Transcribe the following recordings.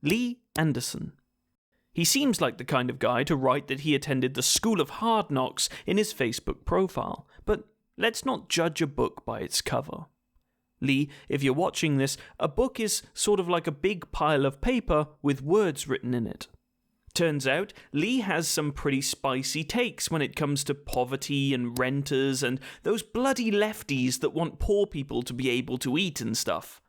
Lee Anderson. He seems like the kind of guy to write that he attended the School of Hard Knocks in his Facebook profile, but let's not judge a book by its cover. Lee, if you're watching this, a book is sort of like a big pile of paper with words written in it. Turns out, Lee has some pretty spicy takes when it comes to poverty and renters and those bloody lefties that want poor people to be able to eat and stuff.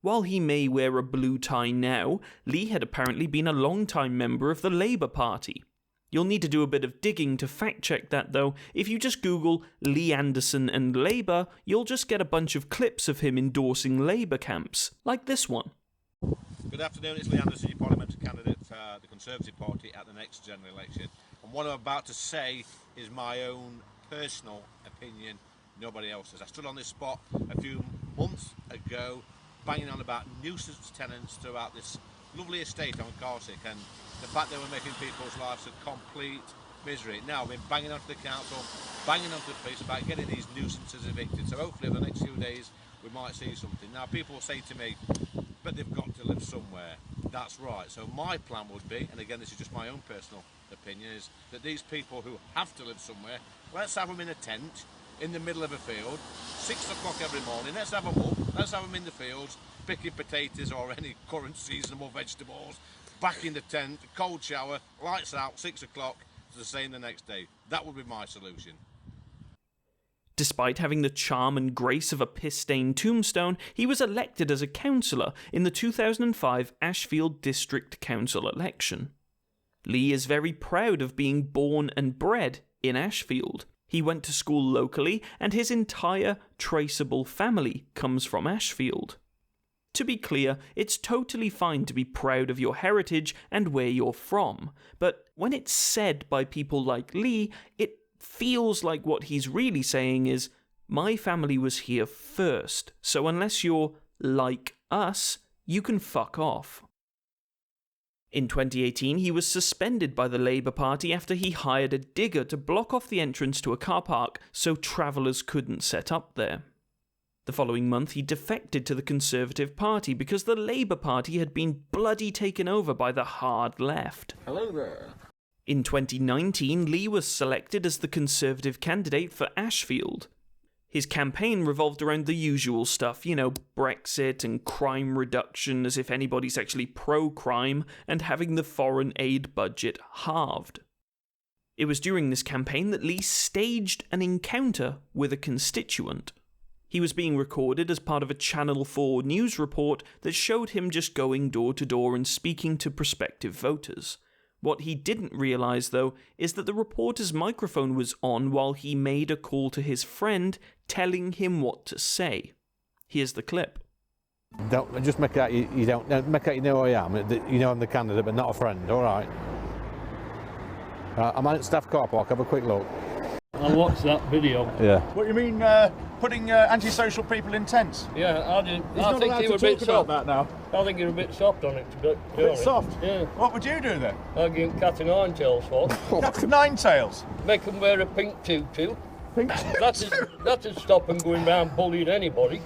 While he may wear a blue tie now, Lee had apparently been a long-time member of the Labour Party. You'll need to do a bit of digging to fact-check that, though. If you just Google Lee Anderson and Labour, you'll just get a bunch of clips of him endorsing Labour camps, like this one. Good afternoon, it's Lee Anderson, your parliamentary candidate for the Conservative Party at the next general election. And what I'm about to say is my own personal opinion, nobody else's. I stood on this spot a few months ago, banging on about nuisance tenants throughout this lovely estate on Corsica and the fact they were making people's lives a complete misery. Now I've been banging onto the council, banging onto the police about getting these nuisances evicted. So hopefully in the next few days we might see something. Now people will say to me, but they've got to live somewhere. That's right. So my plan would be, and again this is just my own personal opinion, is that these people who have to live somewhere, let's have them in a tent in the middle of a field, 6 o'clock every morning, let's have them up, let's have them in the fields, picking potatoes or any current seasonable vegetables, back in the tent, cold shower, lights out, 6 o'clock, the same the next day. That would be my solution. Despite having the charm and grace of a piss-stained tombstone, he was elected as a councillor in the 2005 Ashfield District Council election. Lee is very proud of being born and bred in Ashfield. He went to school locally, and his entire traceable family comes from Ashfield. To be clear, it's totally fine to be proud of your heritage and where you're from, but when it's said by people like Lee, it feels like what he's really saying is, my family was here first, so unless you're like us, you can fuck off. In 2018, he was suspended by the Labour Party after he hired a digger to block off the entrance to a car park so travellers couldn't set up there. The following month, he defected to the Conservative Party because the Labour Party had been bloody taken over by the hard left. Hello there. In 2019, Lee was selected as the Conservative candidate for Ashfield. His campaign revolved around the usual stuff, Brexit and crime reduction, as if anybody's actually pro-crime, and having the foreign aid budget halved. It was during this campaign that Lee staged an encounter with a constituent. He was being recorded as part of a Channel 4 news report that showed him just going door to door and speaking to prospective voters. What he didn't realise, though, is that the reporter's microphone was on while he made a call to his friend, telling him what to say. Here's the clip. Don't just make out you don't make out you know who I am. You know I'm the candidate, but not a friend. All right. I'm at staff car park. Have a quick look. I watched that video. Yeah. What do you mean, putting antisocial people in tents? Yeah, I did. He's I not think allowed you were to a bit talk about soft. that now. I think you're a bit soft on it. To be A bit honest. soft? Yeah. What would you do then? I'd give cat and nine tails for. Cat of nine tails? Make them wear a pink tutu. Pink That'd stop them going round bullying anybody.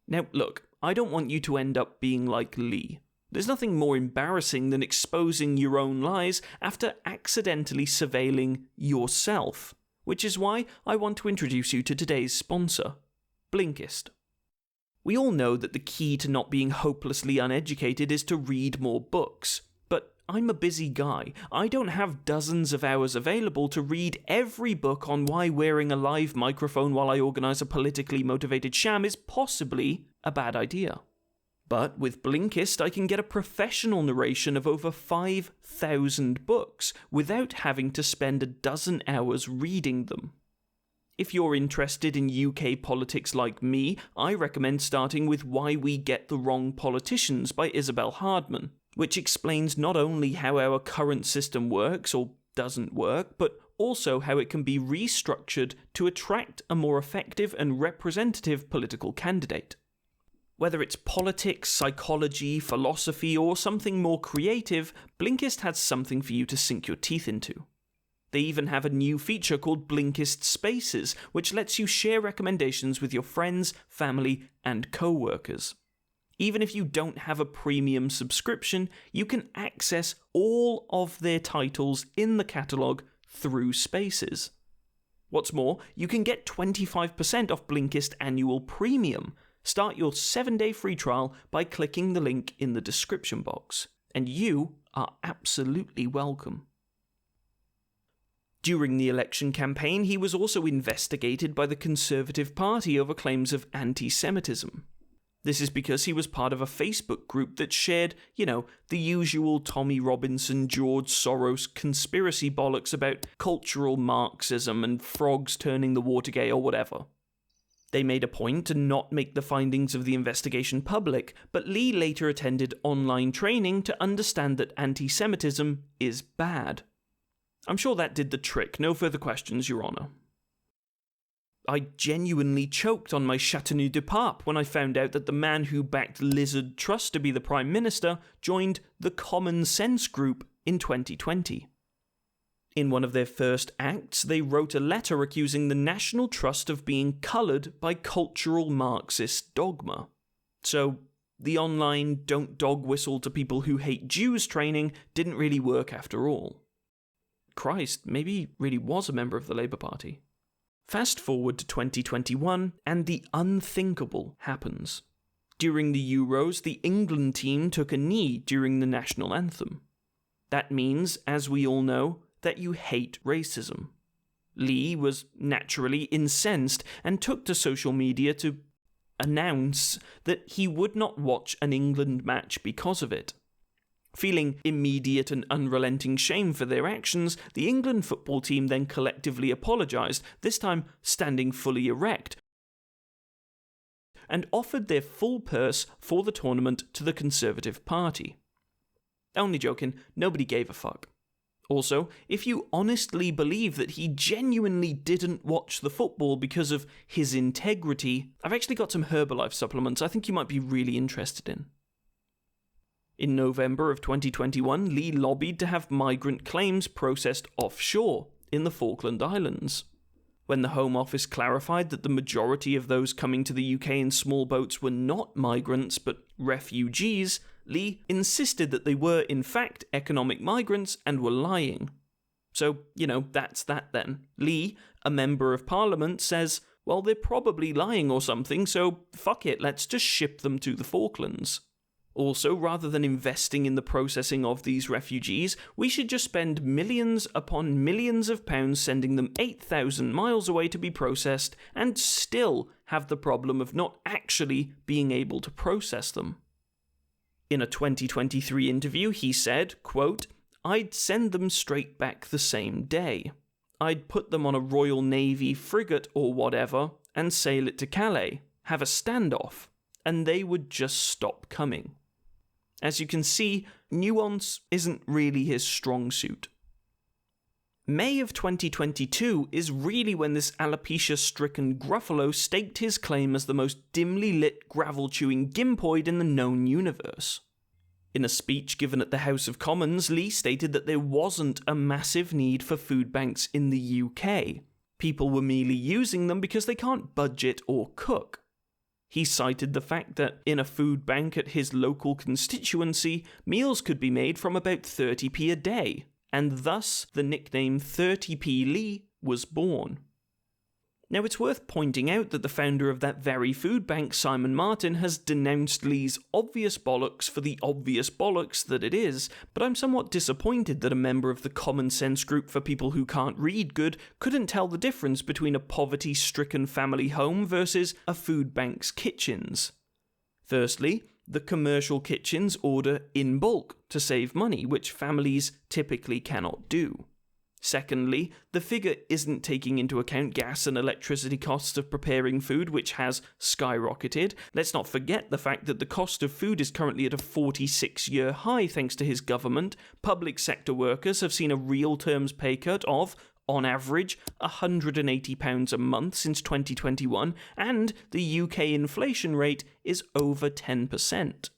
Now, look, I don't want you to end up being like Lee. There's nothing more embarrassing than exposing your own lies after accidentally surveilling yourself, which is why I want to introduce you to today's sponsor, Blinkist. We all know that the key to not being hopelessly uneducated is to read more books, but I'm a busy guy. I don't have dozens of hours available to read every book on why wearing a live microphone while I organise a politically motivated sham is possibly a bad idea. But with Blinkist, I can get a professional narration of over 5,000 books without having to spend a dozen hours reading them. If you're interested in UK politics like me, I recommend starting with Why We Get the Wrong Politicians by Isabel Hardman, which explains not only how our current system works or doesn't work, but also how it can be restructured to attract a more effective and representative political candidate. Whether it's politics, psychology, philosophy, or something more creative, Blinkist has something for you to sink your teeth into. They even have a new feature called Blinkist Spaces, which lets you share recommendations with your friends, family, and co-workers. Even if you don't have a premium subscription, you can access all of their titles in the catalogue through Spaces. What's more, you can get 25% off Blinkist Annual Premium. Start your 7-day free trial by clicking the link in the description box. And you are absolutely welcome. During the election campaign, he was also investigated by the Conservative Party over claims of anti-Semitism. This is because he was part of a Facebook group that shared, the usual Tommy Robinson, George Soros conspiracy bollocks about cultural Marxism and frogs turning the water gay or whatever. They made a point to not make the findings of the investigation public, but Lee later attended online training to understand that anti-Semitism is bad. I'm sure that did the trick. No further questions, Your Honour. I genuinely choked on my Chateauneuf du Pape when I found out that the man who backed Lizard Truss to be the Prime Minister joined the Common Sense Group in 2020. In one of their first acts, they wrote a letter accusing the National Trust of being coloured by cultural Marxist dogma. So, the online don't dog whistle to people who hate Jews training didn't really work after all. Christ, maybe he really was a member of the Labour Party. Fast forward to 2021, and the unthinkable happens. During the Euros, the England team took a knee during the national anthem. That means, as we all know, that you hate racism. Lee was naturally incensed and took to social media to announce that he would not watch an England match because of it. Feeling immediate and unrelenting shame for their actions, the England football team then collectively apologised, this time standing fully erect, and offered their full purse for the tournament to the Conservative Party. Only joking, nobody gave a fuck. Also, if you honestly believe that he genuinely didn't watch the football because of his integrity, I've actually got some Herbalife supplements I think you might be really interested in. In November of 2021, Lee lobbied to have migrant claims processed offshore in the Falkland Islands. When the Home Office clarified that the majority of those coming to the UK in small boats were not migrants but refugees, Lee insisted that they were in fact economic migrants and were lying. So, that's that then. Lee, a member of Parliament, says, well, they're probably lying or something, so fuck it, let's just ship them to the Falklands. Also, rather than investing in the processing of these refugees, we should just spend millions upon millions of pounds sending them 8,000 miles away to be processed and still have the problem of not actually being able to process them. In a 2023 interview, he said, quote, I'd send them straight back the same day. I'd put them on a Royal Navy frigate or whatever and sail it to Calais, have a standoff, and they would just stop coming. As you can see, nuance isn't really his strong suit. May of 2022 is really when this alopecia-stricken Gruffalo staked his claim as the most dimly lit gravel-chewing gimpoid in the known universe. In a speech given at the House of Commons, Lee stated that there wasn't a massive need for food banks in the UK. People were merely using them because they can't budget or cook. He cited the fact that in a food bank at his local constituency, meals could be made from about 30p a day, and thus the nickname 30p Lee was born. Now, it's worth pointing out that the founder of that very food bank, Simon Martin, has denounced Lee's obvious bollocks for the obvious bollocks that it is, but I'm somewhat disappointed that a member of the Common Sense Group for people who can't read good couldn't tell the difference between a poverty-stricken family home versus a food bank's kitchens. Firstly, the commercial kitchens order in bulk to save money, which families typically cannot do. Secondly, the figure isn't taking into account gas and electricity costs of preparing food, which has skyrocketed. Let's not forget the fact that the cost of food is currently at a 46-year high thanks to his government. Public sector workers have seen a real terms pay cut of, on average, £180 a month since 2021, and the UK inflation rate is over 10%.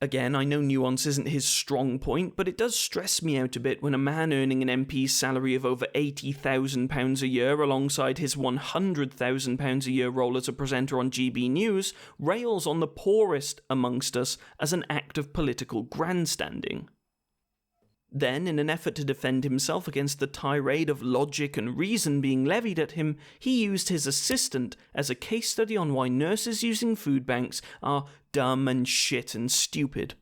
Again, I know nuance isn't his strong point, but it does stress me out a bit when a man earning an MP's salary of over £80,000 a year alongside his £100,000 a year role as a presenter on GB News rails on the poorest amongst us as an act of political grandstanding. Then, in an effort to defend himself against the tirade of logic and reason being levied at him, he used his assistant as a case study on why nurses using food banks are dumb and shit and stupid.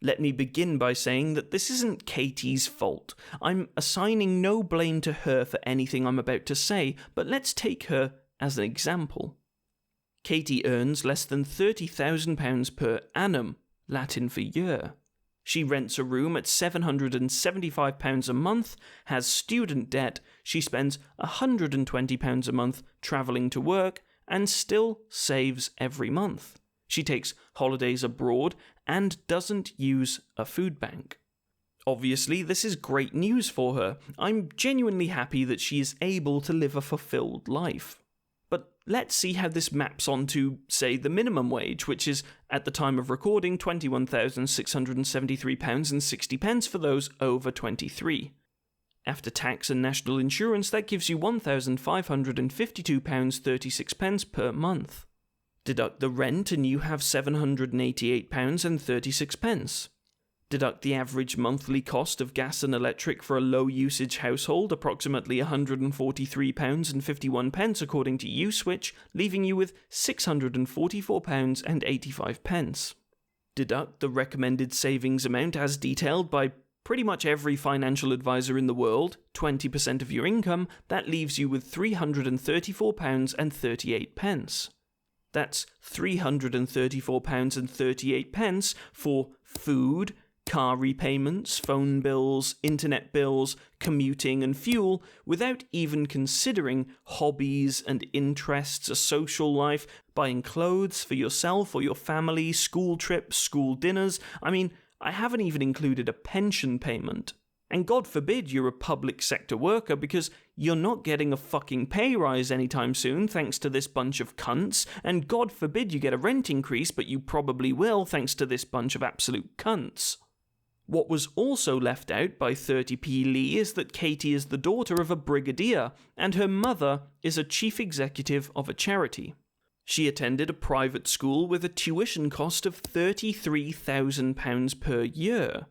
Let me begin by saying that this isn't Katie's fault. I'm assigning no blame to her for anything I'm about to say, but let's take her as an example. Katie earns less than £30,000 per annum, Latin for year. She rents a room at £775 a month, has student debt, she spends £120 a month travelling to work, and still saves every month. She takes holidays abroad and doesn't use a food bank. Obviously, this is great news for her. I'm genuinely happy that she is able to live a fulfilled life. But let's see how this maps onto, say, the minimum wage, which is, at the time of recording, £21,673.60 for those over 23. After tax and national insurance, that gives you £1,552.36 per month. Deduct the rent and you have £788.36. Deduct the average monthly cost of gas and electric for a low-usage household, approximately £143.51 according to Uswitch, leaving you with £644.85. Deduct the recommended savings amount as detailed by pretty much every financial advisor in the world, 20% of your income, that leaves you with £334.38. That's £334.38 for food, car repayments, phone bills, internet bills, commuting and fuel, without even considering hobbies and interests, a social life, buying clothes for yourself or your family, school trips, school dinners. I mean, I haven't even included a pension payment. And God forbid you're a public sector worker, because you're not getting a fucking pay rise anytime soon thanks to this bunch of cunts, and God forbid you get a rent increase, but you probably will thanks to this bunch of absolute cunts. What was also left out by 30p Lee is that Katie is the daughter of a brigadier, and her mother is a chief executive of a charity. She attended a private school with a tuition cost of £33,000 per year.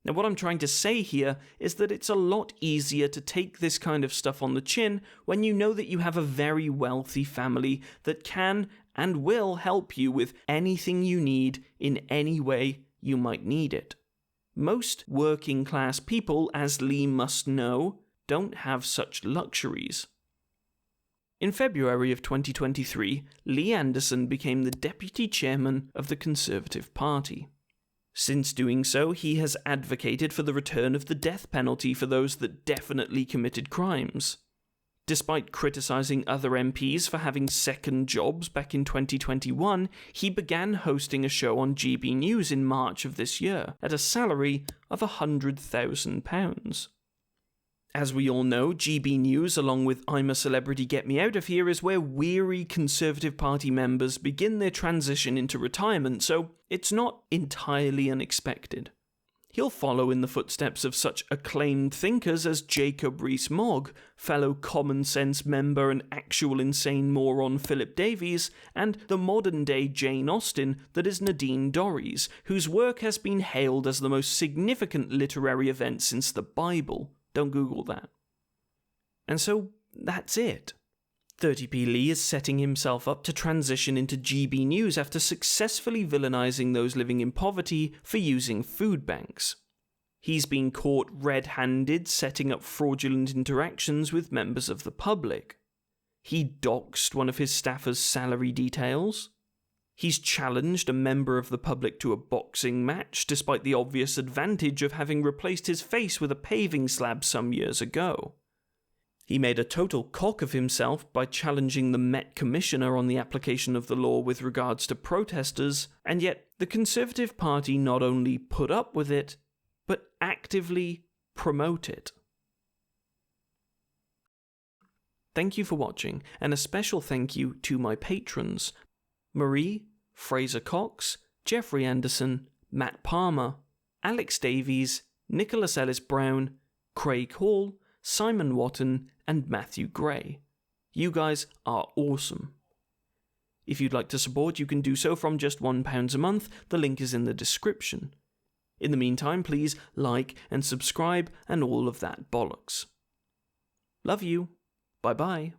Now, what I'm trying to say here is that it's a lot easier to take this kind of stuff on the chin when you know that you have a very wealthy family that can and will help you with anything you need in any way you might need it. Most working class people, as Lee must know, don't have such luxuries. In February of 2023, Lee Anderson became the deputy chairman of the Conservative Party. Since doing so, he has advocated for the return of the death penalty for those that definitely committed crimes. Despite criticising other MPs for having second jobs back in 2021, he began hosting a show on GB News in March of this year, at a salary of £100,000. As we all know, GB News, along with I'm a Celebrity Get Me Out of Here, is where weary Conservative Party members begin their transition into retirement, so it's not entirely unexpected. He'll follow in the footsteps of such acclaimed thinkers as Jacob Rees-Mogg, fellow Common Sense member and actual insane moron Philip Davies, and the modern-day Jane Austen that is Nadine Dorries, whose work has been hailed as the most significant literary event since the Bible. Don't Google that. And so, that's it. 30p Lee is setting himself up to transition into GB News after successfully villainising those living in poverty for using food banks. He's been caught red-handed setting up fraudulent interactions with members of the public. He doxed one of his staffers' salary details. He's challenged a member of the public to a boxing match despite the obvious advantage of having replaced his face with a paving slab some years ago. He made a total cock of himself by challenging the Met Commissioner on the application of the law with regards to protesters, and yet the Conservative Party not only put up with it, but actively promote it. Thank you for watching, and a special thank you to my patrons: Marie, Fraser Cox, Jeffrey Anderson, Matt Palmer, Alex Davies, Nicholas Ellis Brown, Craig Hall, Simon Watton, and Matthew Gray. You guys are awesome. If you'd like to support, you can do so from just £1 a month. The link is in the description. In the meantime, please like and subscribe and all of that bollocks. Love you. Bye-bye.